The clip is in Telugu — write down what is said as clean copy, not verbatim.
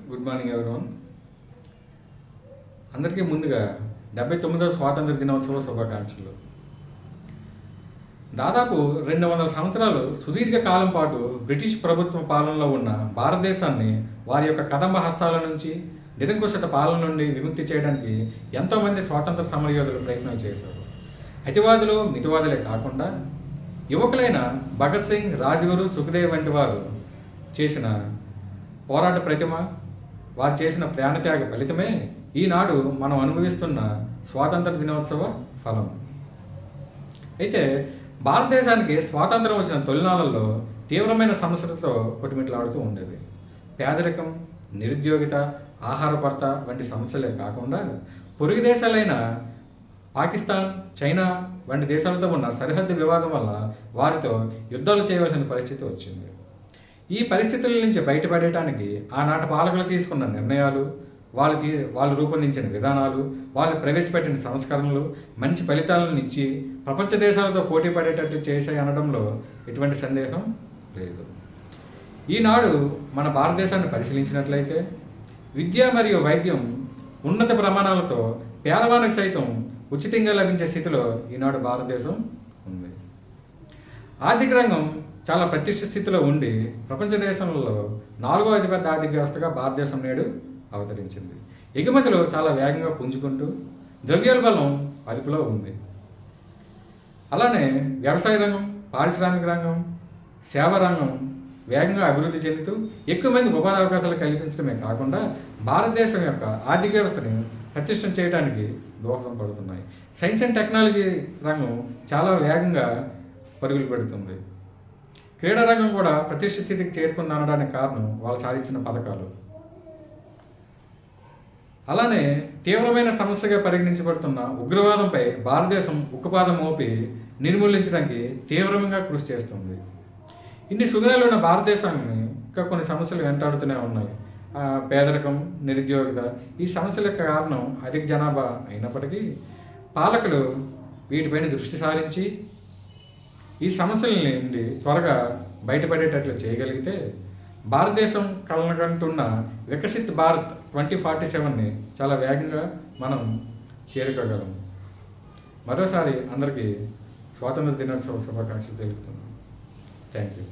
Good morning everyone. అందరికీ ముందుగా 79వ స్వాతంత్ర దినోత్సవ శుభాకాంక్షలు. దాదాపు 200 సంవత్సరాలు సుదీర్ఘ కాలం పాటు బ్రిటిష్ ప్రభుత్వ పాలనలో ఉన్న భారతదేశాన్ని వారి యొక్క కదంబ హస్తాల నుంచి, నిరంకుశత పాలన నుండి విముక్తి చేయడానికి ఎంతోమంది స్వాతంత్ర సమరయోధులు ప్రయత్నం చేశారు. అతివాదులు, మితివాదులే కాకుండా యువకులైన భగత్ సింగ్, రాజ్గురు, సుఖదేవ్ వంటి వారు చేసిన పోరాట ప్రతిమ, వారు చేసిన ప్రాణత్యాగ ఫలితమే ఈనాడు మనం అనుభవిస్తున్న స్వాతంత్ర దినోత్సవ ఫలం. అయితే భారతదేశానికి స్వాతంత్రం వచ్చిన తొలినాళ్ళల్లో తీవ్రమైన సమస్యలతో కొట్టుమిట్లాడుతూ ఉండేది. పేదరికం, నిరుద్యోగిత, ఆహార కొరత వంటి సమస్యలే కాకుండా పొరుగు దేశాలైన పాకిస్తాన్, చైనా వంటి దేశాలతో ఉన్న సరిహద్దు వివాదం వల్ల వారితో యుద్ధాలు చేయవలసిన పరిస్థితి వచ్చింది. ఈ పరిస్థితుల నుంచి బయటపడటానికి ఆనాటి పాలకులు తీసుకున్న నిర్ణయాలు, వాళ్ళు రూపొందించిన విధానాలు, వాళ్ళు ప్రవేశపెట్టిన సంస్కరణలు మంచి ఫలితాలను ఇచ్చి ప్రపంచ దేశాలతో పోటీ పడేటట్టు చేశాయి అనడంలో ఎటువంటి సందేహం లేదు. ఈనాడు మన భారతదేశాన్ని పరిశీలించినట్లయితే విద్య మరియు వైద్యం ఉన్నత ప్రమాణాలతో పేదవానికి సైతం ఉచితంగా లభించే స్థితిలో ఈనాడు భారతదేశం ఉంది. ఆర్థిక రంగం చాలా ప్రతిష్ఠ స్థితిలో ఉండి ప్రపంచ దేశంలో 4వ అతిపెద్ద ఆర్థిక వ్యవస్థగా భారతదేశం నేడు అవతరించింది. ఎగుమతులు చాలా వేగంగా పుంజుకుంటూ ద్రవ్యోల్బణం అదుపులో ఉంది. అలానే వ్యవసాయ రంగం, పారిశ్రామిక రంగం, సేవా రంగం వేగంగా అభివృద్ధి చెందుతూ ఎక్కువ మంది ఉపాధి అవకాశాలు కల్పించడమే కాకుండా భారతదేశం యొక్క ఆర్థిక వ్యవస్థని ప్రతిష్టం చేయడానికి దోహదం పడుతున్నాయి. సైన్స్ అండ్ టెక్నాలజీ రంగం చాలా వేగంగా పరుగులు పెడుతుంది. క్రీడా రంగం కూడా ప్రతిష్ఠ స్థితికి చేరుకుంది అనడానికి కారణం వాళ్ళు సాధించిన పథకాలు. అలానే తీవ్రమైన సమస్యగా పరిగణించబడుతున్న ఉగ్రవాదంపై భారతదేశం ఉక్కుపాదం మోపి నిర్మూలించడానికి తీవ్రంగా కృషి చేస్తుంది. ఇన్ని సుగుణాలు ఉన్న భారతదేశాన్ని ఇంకా కొన్ని సమస్యలు వెంటాడుతూనే ఉన్నాయి. పేదరికం, నిరుద్యోగిత ఈ సమస్యల యొక్క కారణం అధిక జనాభా అయినప్పటికీ పాలకులు వీటిపైన దృష్టి సారించి ఈ సమస్యల నుండి త్వరగా బయటపడేటట్లు చేయగలిగితే భారతదేశం కలగంటున్న వికసిత్ భారత్ 2047ని చాలా వేగంగా మనం చేరుకోగలం. మరోసారి అందరికీ స్వాతంత్ర దినోత్సవ శుభాకాంక్షలు తెలుపుతున్నాను. Thank you.